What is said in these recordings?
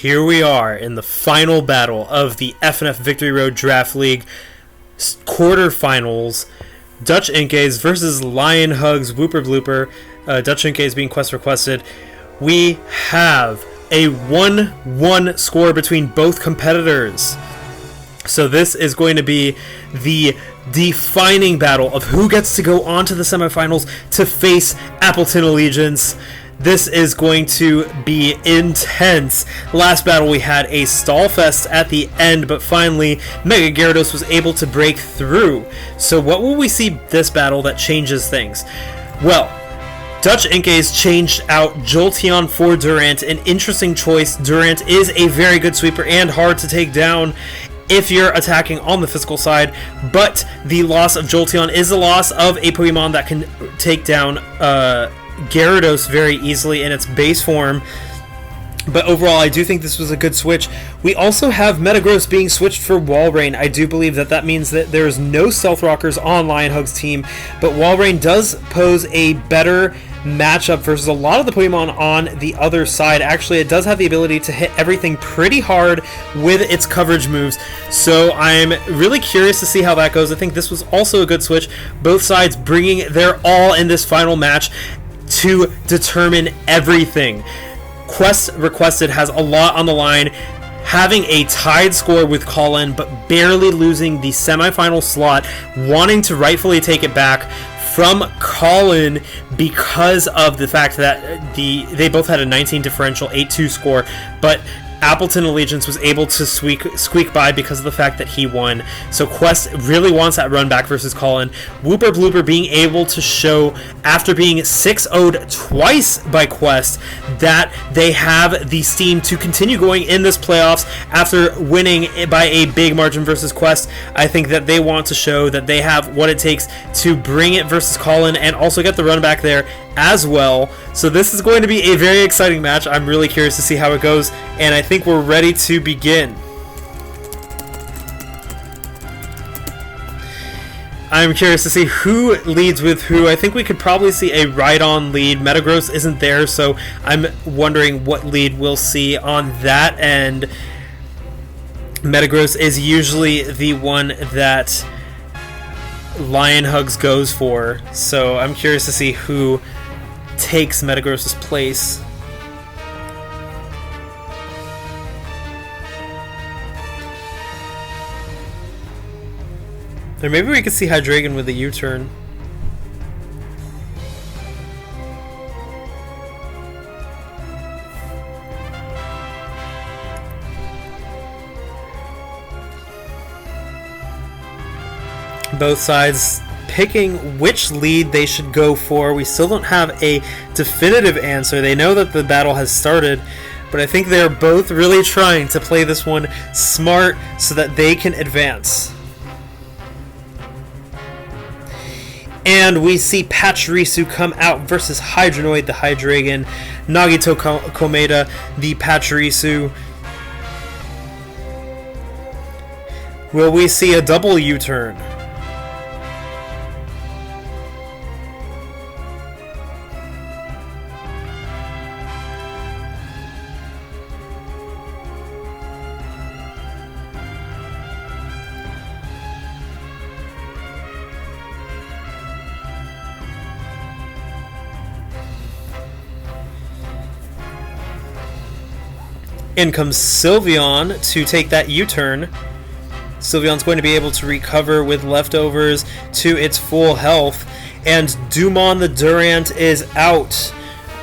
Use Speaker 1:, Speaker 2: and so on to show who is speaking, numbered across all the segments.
Speaker 1: Here we are in the final battle of the FnF Victory Road Draft League quarterfinals. Dutch Inkays versus Lion Hugs Wooper Blooper. Dutch Inkays being quest requested. We have a 1-1 score between both competitors. So this is going to be the defining battle of who gets to go on to the semifinals to face Appleton Allegiance. This is going to be intense. Last battle we had a stall fest at the end, but finally Mega Gyarados was able to break through. So what will we see this battle that changes things? Well, Dutch Inkays changed out Jolteon for Durant, an interesting choice. Durant is a very good sweeper and hard to take down if you're attacking on the physical side, but the loss of Jolteon is the loss of a Pokemon that can take down Gyarados very easily in its base form. But overall, I do think this was a good switch. We also have Metagross being switched for Walrein. I do believe that means that there's no Stealth Rockers on Lion Hug's team, but Walrein does pose a better matchup versus a lot of the Pokemon on the other side. Actually, it does have the ability to hit everything pretty hard with its coverage moves, so I'm really curious to see how that goes. I think this was also a good switch. Both sides bringing their all in this final match to determine everything. Quest requested has a lot on the line, having a tied score with Colin, but barely losing the semifinal slot, wanting to rightfully take it back from Colin because of the fact that they both had a 19 differential 8-2 score, but Appleton Allegiance was able to squeak by because of the fact that he won. So Quest really wants that run back versus Colin. Wooper Blooper being able to show, after being 6-0'd twice by Quest, that they have the steam to continue going in this playoffs after winning by a big margin versus Quest. I think that they want to show that they have what it takes to bring it versus Colin and also get the run back there as well. So this is going to be a very exciting match. I'm really curious to see how it goes, and I think we're ready to begin. I'm curious to see who leads with who. I think we could probably see a ride-on lead. Metagross isn't there, so I'm wondering what lead we'll see on that end. Metagross is usually the one that Lion Hugs goes for, so I'm curious to see who takes Metagross's place. Or maybe we could see Hydreigon with a U-turn. Both sides picking which lead they should go for. We still don't have a definitive answer. They know that the battle has started, but I think they're both really trying to play this one smart so that they can advance. And we see Pachirisu come out versus Hydronoid, the Hydreigon, Nagito Komeda, the Pachirisu. Will we see a double U-turn? In comes Sylveon to take that U-turn. Sylveon's going to be able to recover with leftovers to its full health. And Dumon the Durant is out.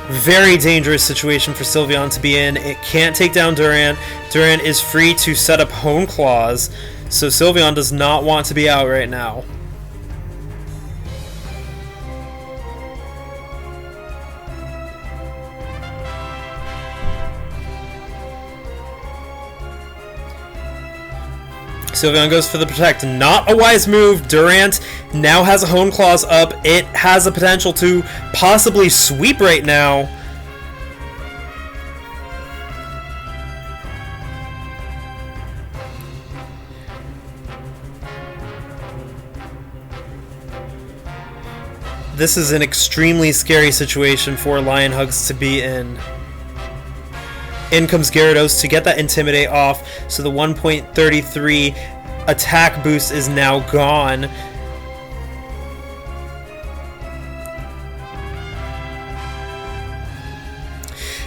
Speaker 1: Very dangerous situation for Sylveon to be in. It can't take down Durant. Durant is free to set up Hone Claws. So Sylveon does not want to be out right now. Sylveon goes for the Protect. Not a wise move. Durant now has a Hone Claws up. It has the potential to possibly sweep right now. This is an extremely scary situation for Lion Hugs to be in. In comes Gyarados to get that Intimidate off, so the 1.33 attack boost is now gone.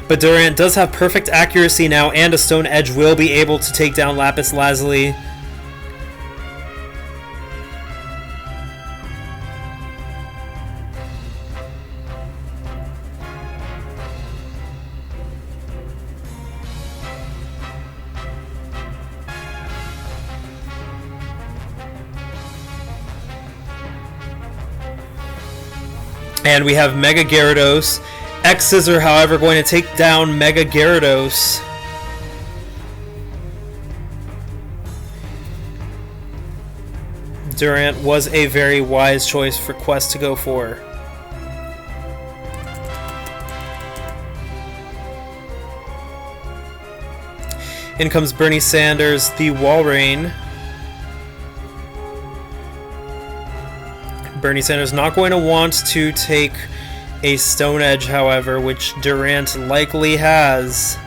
Speaker 1: But Durant does have perfect accuracy now, and a Stone Edge will be able to take down Lapis Lazuli. And we have Mega Gyarados. X-Scissor, however, going to take down Mega Gyarados. Durant was a very wise choice for Quest to go for. In comes Bernie Sanders, the Walrein. Bernie Sanders not going to want to take a Stone Edge, however, which Durant likely has.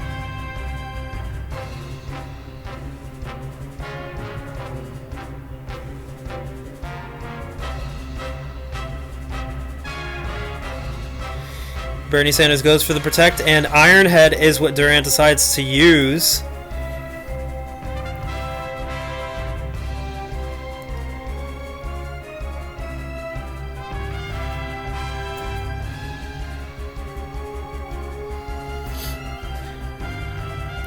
Speaker 1: Bernie Sanders goes for the Protect, and Iron Head is what Durant decides to use.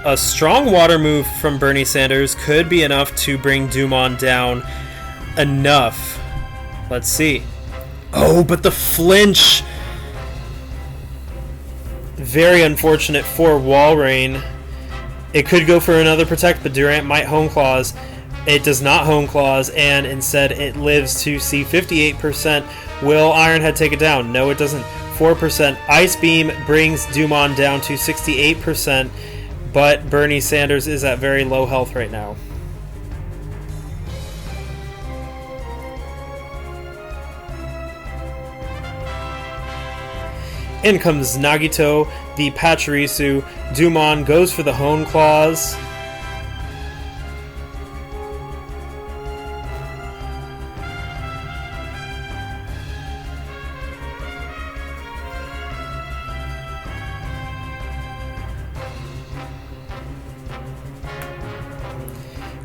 Speaker 1: A strong water move from Bernie Sanders could be enough to bring Dumont down. Enough. Let's see. Oh, but the flinch! Very unfortunate for Walrein. It could go for another Protect, but Durant might Hone Claws. It does not Hone Claws, and instead it lives to see 58%. Will Ironhead take it down? No, it doesn't. 4%. Ice Beam brings Dumont down to 68%. But Bernie Sanders is at very low health right now. In comes Nagito, the Pachirisu. Dumont goes for the Hone Claws.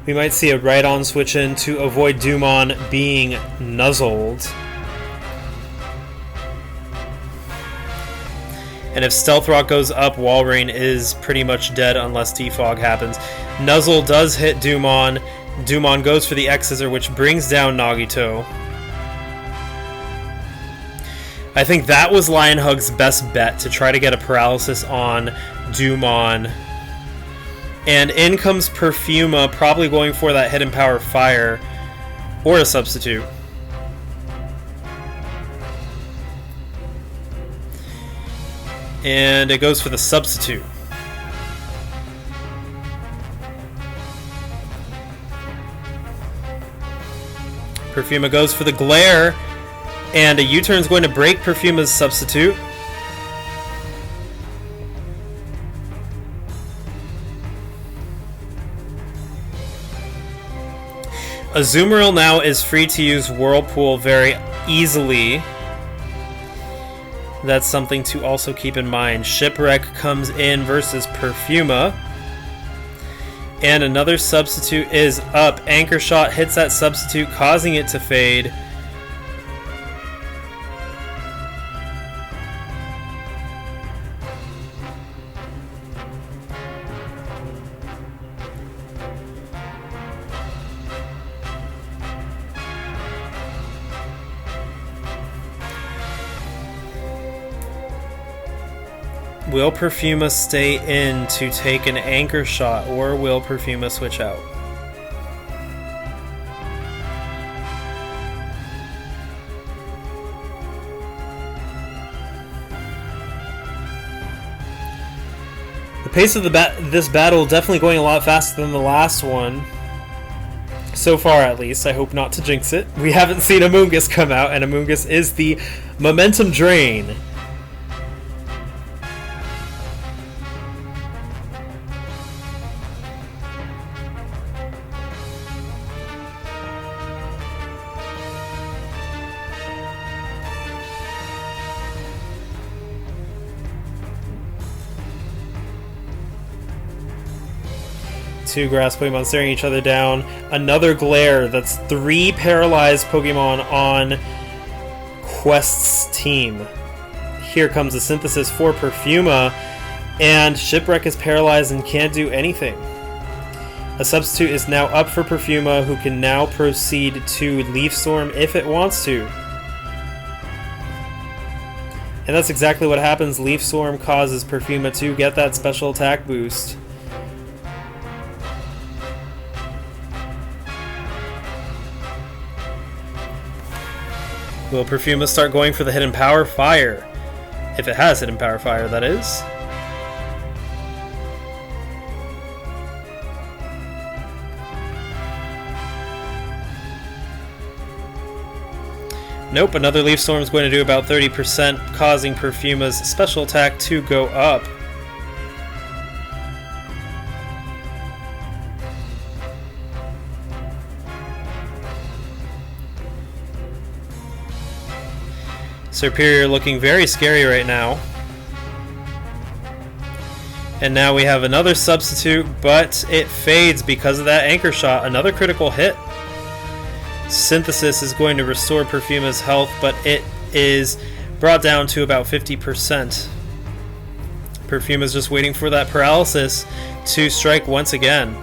Speaker 1: We might see a right-on switch in to avoid Dumont being nuzzled. And if Stealth Rock goes up, Walrein is pretty much dead unless Defog happens. Nuzzle does hit Dumont. Dumont goes for the X-Scissor, which brings down Nagito. I think that was Lionhug's best bet, to try to get a paralysis on Dumont. And in comes Perfuma, probably going for that Hidden Power Fire or a substitute. And it goes for the substitute. Perfuma goes for the Glare, and a U-turn is going to break Perfuma's substitute. Azumarill now is free to use Whirlpool very easily. That's something to also keep in mind. Shipwreck comes in versus Perfuma. And another substitute is up. Anchor Shot hits that substitute, causing it to fade. Will Perfuma stay in to take an Anchor Shot, or will Perfuma switch out? The pace of this battle definitely going a lot faster than the last one. So far, at least. I hope not to jinx it. We haven't seen Amoonguss come out, and Amoonguss is the Momentum Drain. two grass Pokemon staring each other down. Another Glare. That's 3 paralyzed Pokemon on Quest's team. Here comes a Synthesis for Perfuma, and Shipwreck is paralyzed and can't do anything. A substitute is now up for Perfuma, who can now proceed to Leaf Storm if it wants to. And that's exactly what happens. Leaf Storm causes Perfuma to get that special attack boost. Will Perfuma start going for the Hidden Power Fire? If it has Hidden Power Fire, that is. Nope, another Leaf Storm is going to do about 30%, causing Perfuma's special attack to go up. Superior looking very scary right now. And now we have another substitute, but it fades because of that anchor shot. Another critical hit. Synthesis is going to restore Perfuma's health, but it is brought down to about 50%. Perfuma's just waiting for that paralysis to strike once again.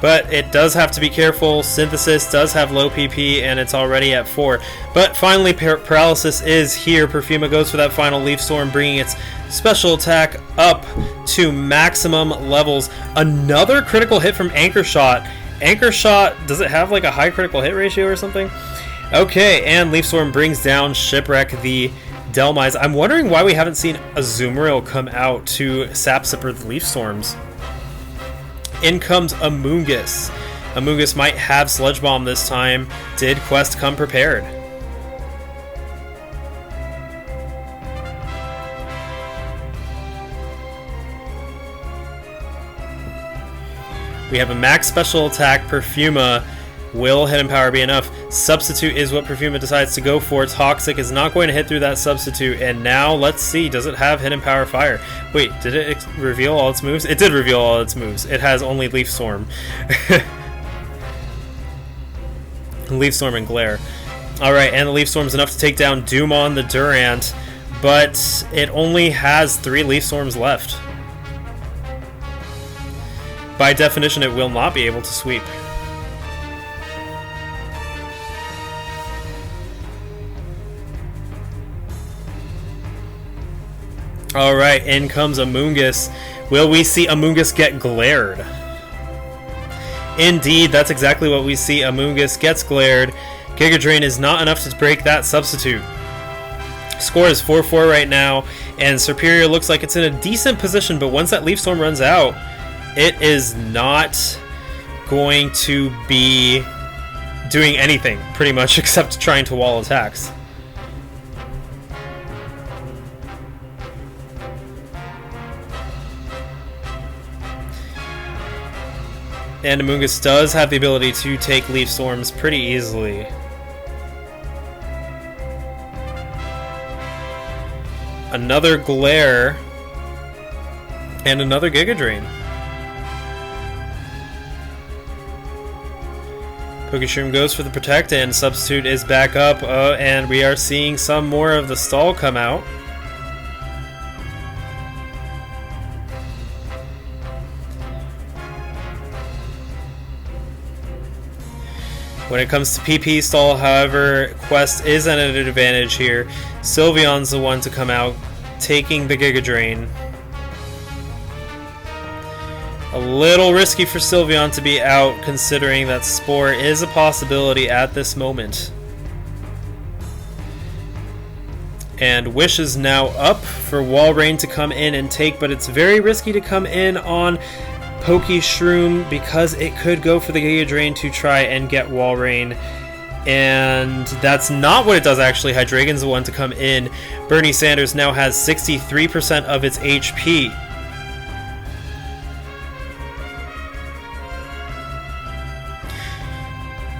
Speaker 1: But it does have to be careful. Synthesis does have low PP, and it's already at 4. But finally, paralysis is here. Perfuma goes for that final Leaf Storm, bringing its special attack up to maximum levels. Another critical hit from Anchor Shot. Anchor Shot, does it have like a high critical hit ratio or something? Okay, and Leaf Storm brings down Shipwreck the Delmise. I'm wondering why we haven't seen Azumarill come out to Sapsipper the Leaf Storms. In comes Amoonguss. Amoonguss might have Sludge Bomb this time. Did Quest come prepared? We have a max special attack. Perfuma. Will Hidden Power be enough? Substitute is what Perfuma decides to go for. Toxic is not going to hit through that substitute. And now, let's see. Does it have Hidden Power Fire? Wait, did it reveal all its moves? It did reveal all its moves. It has only Leaf Storm. Leaf Storm and Glare. Alright, and the Leaf Storm is enough to take down Dumon the Durant. But it only has 3 Leaf Storms left. By definition, it will not be able to sweep. Alright, in comes Amoonguss. Will we see Amoonguss get glared? Indeed, that's exactly what we see. Amoonguss gets glared. Giga Drain is not enough to break that substitute. Score is 4-4 right now, and Superior looks like it's in a decent position, but once that Leaf Storm runs out, it is not going to be doing anything, pretty much, except trying to wall attacks. And Amoonguss does have the ability to take Leaf Storms pretty easily. Another Glare. And another Giga Drain. Pokeshroom goes for the Protect, and Substitute is back up, and we are seeing some more of the stall come out. When it comes to PP stall, however, Quest is at an advantage here. Sylveon's the one to come out, taking the Giga Drain. A little risky for Sylveon to be out, considering that Spore is a possibility at this moment. And Wish is now up for Walrein to come in and take, but it's very risky to come in on Pokeshroom because it could go for the Giga Drain to try and get Walrein. And that's not what it does, actually. Hydreigon's the one to come in. Bernie Sanders now has 63% of its HP.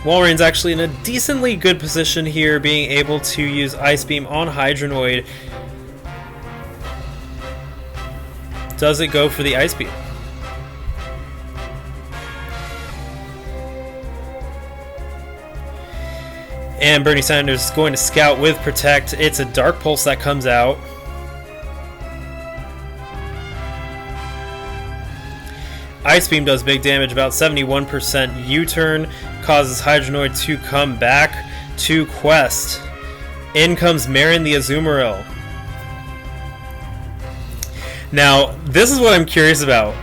Speaker 1: Walrein's actually in a decently good position here, being able to use Ice Beam on Hydronoid. Does it go for the Ice Beam? And Bernie Sanders is going to scout with Protect. It's a Dark Pulse that comes out. Ice Beam does big damage, about 71%. U-turn causes Hydronoid to come back to Quest. In comes Marin the Azumarill. Now, this is what I'm curious about.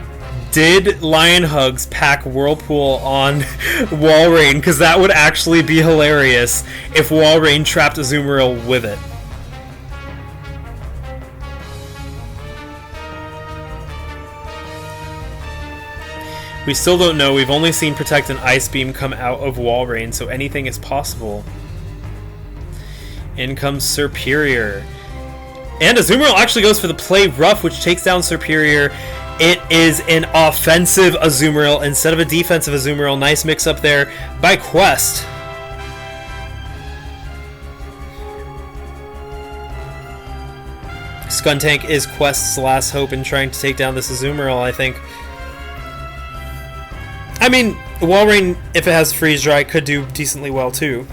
Speaker 1: Did Lion Hugs pack Whirlpool on Walrein? Because that would actually be hilarious if Walrein trapped Azumarill with it. We still don't know. We've only seen Protect and Ice Beam come out of Walrein, so anything is possible. In comes Serperior. And Azumarill actually goes for the Play Rough, which takes down Serperior. It is an offensive Azumarill instead of a defensive Azumarill. Nice mix up there by Quest. Skuntank is Quest's last hope in trying to take down this Azumarill, I think. I mean, Walrein, if it has Freeze Dry, could do decently well too.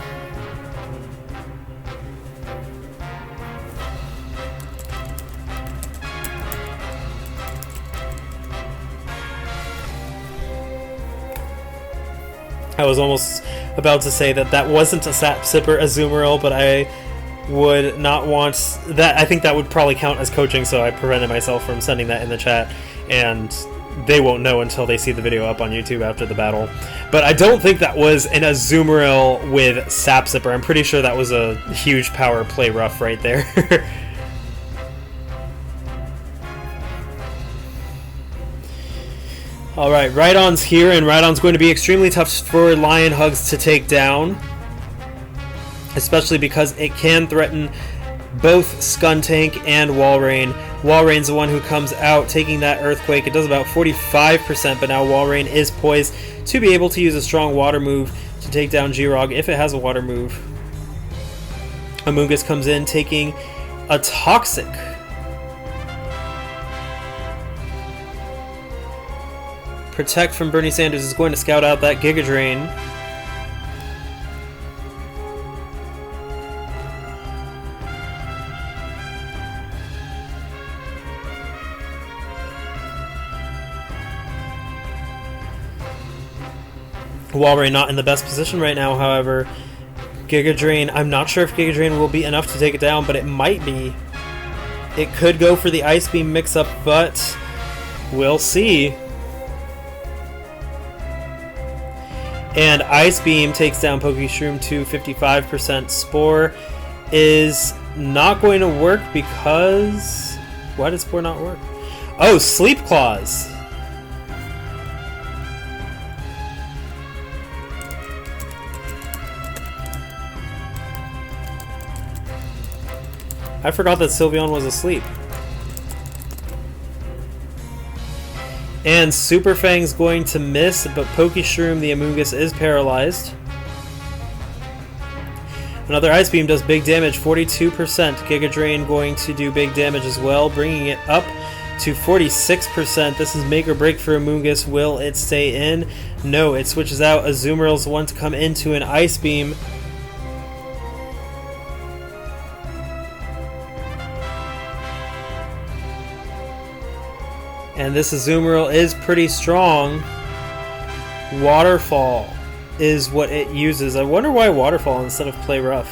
Speaker 1: I was almost about to say that wasn't a Sap Sipper Azumarill, but I would not want that. I think that would probably count as coaching, so I prevented myself from sending that in the chat, and they won't know until they see the video up on YouTube after the battle. But I don't think that was an Azumarill with Sap Sipper. I'm pretty sure that was a huge power Play Rough right there. Alright, Rhydon's here, and Rhydon's going to be extremely tough for Lion Hugs to take down. Especially because it can threaten both Skuntank and Walrein. Walrein's the one who comes out taking that Earthquake. It does about 45%, but now Walrein is poised to be able to use a strong water move to take down Girogue if it has a water move. Amoonguss comes in taking a Toxic. Protect from Bernie Sanders is going to scout out that Giga Drain. Walrein not in the best position right now, however. Giga Drain, I'm not sure if Giga Drain will be enough to take it down, but it might be. It could go for the Ice Beam mix-up, but we'll see. And Ice Beam takes down Pokeshroom to 55%. Spore is not going to work because... Why did Spore not work? Oh, Sleep Claws! I forgot that Sylveon was asleep. And Super Fang's going to miss, but Pokeshroom, the Amoonguss, is paralyzed. Another Ice Beam does big damage, 42%. Giga Drain going to do big damage as well, bringing it up to 46%. This is make or break for Amoonguss. Will it stay in? No, it switches out. Azumarill's the one to come into an Ice Beam. And this Azumarill is pretty strong. Waterfall is what it uses. I wonder why Waterfall instead of Play Rough.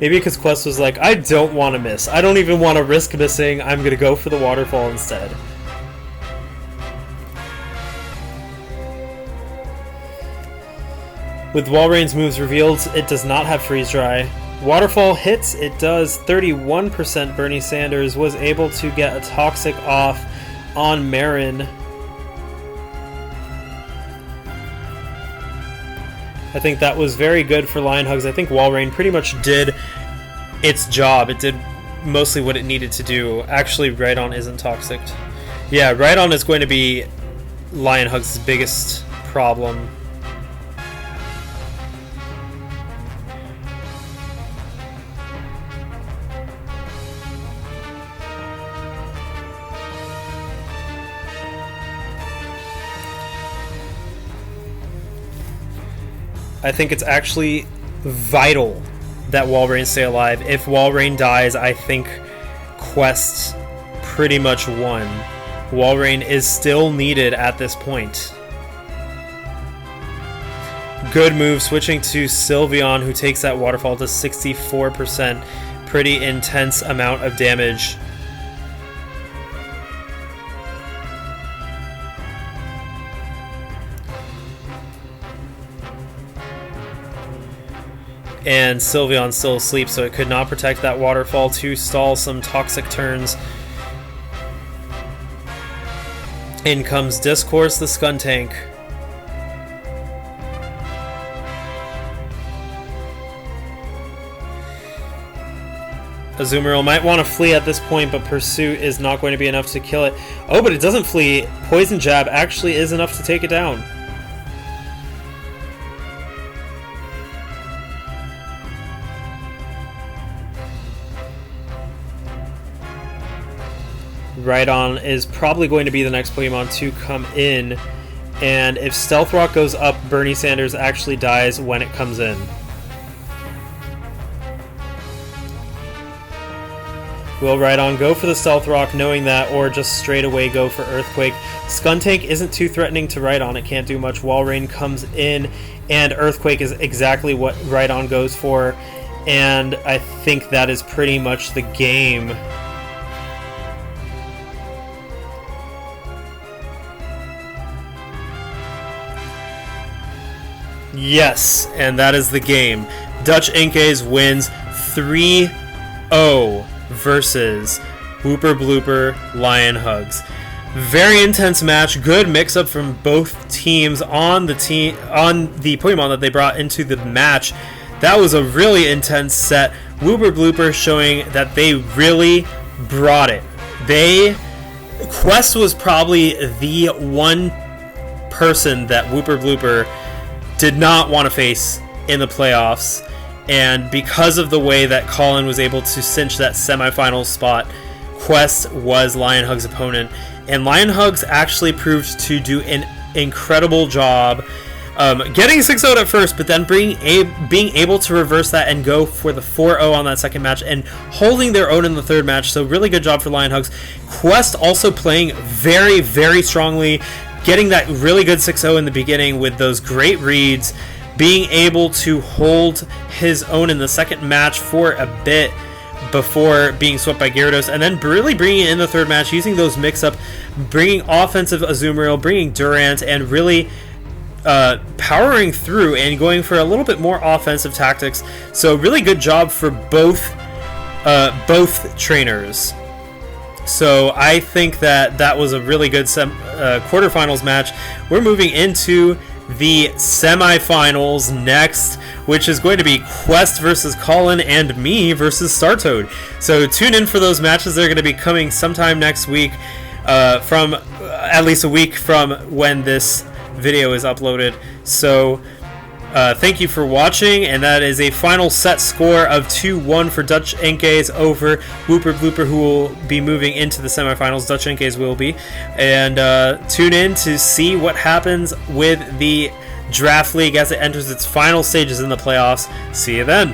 Speaker 1: Maybe because Quest was like, I don't want to miss. I don't even want to risk missing. I'm going to go for the Waterfall instead. With Walrein's moves revealed, it does not have Freeze Dry. Waterfall hits, it does 31%. Bernie Sanders was able to get a Toxic off on Marin. I think that was very good for Lion Hugs. I think Walrein pretty much did its job. It did mostly what it needed to do. Actually, Rhydon isn't Toxic. Yeah, Rhydon is going to be Lion Hugs' biggest problem. I think it's actually vital that Walrein stay alive. If Walrein dies, I think Quest pretty much won. Walrein is still needed at this point. Good move, switching to Sylveon, who takes that waterfall to 64%. Pretty intense amount of damage. And Sylveon's still asleep, so it could not protect that waterfall to stall some toxic turns. In comes Discourse, the Skuntank. Azumarill might want to flee at this point, but Pursuit is not going to be enough to kill it. Oh, but it doesn't flee. Poison Jab actually is enough to take it down. Rhydon is probably going to be the next Pokemon to come in, and if Stealth Rock goes up, Bernie Sanders actually dies when it comes in. Will Rhydon go for the Stealth Rock knowing that, or just straight away go for Earthquake? Skuntank isn't too threatening to Rhydon, it can't do much. Walrein comes in, and Earthquake is exactly what Rhydon goes for, and I think that is pretty much the game. Yes, and that is the game. Dutch Inkays wins 3-0 versus Wooper Blooper Lion Hugs. Very intense match. Good mix-up from both teams on the Pokemon that they brought into the match. That was a really intense set. Wooper Blooper showing that they really brought it. Quest was probably the one person that Wooper Blooper did not want to face in the playoffs, and because of the way that Colin was able to cinch that semifinal spot, Quest was Lion Hug's opponent, and Lion Hugs actually proved to do an incredible job getting 6-0 at first, but then being able to reverse that and go for the 4-0 on that second match and holding their own in the third match. So really good job for Lion Hugs. Quest also playing very, very strongly, getting that really good 6-0 in the beginning with those great reads, being able to hold his own in the second match for a bit before being swept by Gyarados, and then really bringing it in the third match, using those mix-up, bringing offensive Azumarill, bringing Durant, and really powering through and going for a little bit more offensive tactics. So really good job for both trainers. So I think that was a really good quarterfinals match. We're moving into the semifinals next, which is going to be Quest versus Colin and me versus Startoad. So tune in for those matches. They're going to be coming sometime next week, from at least a week from when this video is uploaded. So thank you for watching, and that is a final set score of 2-1 for Dutch Inkays over Wooper Blooper, who will be moving into the semifinals. Dutch Inkays will be. And tune in to see what happens with the Draft League as it enters its final stages in the playoffs. See you then.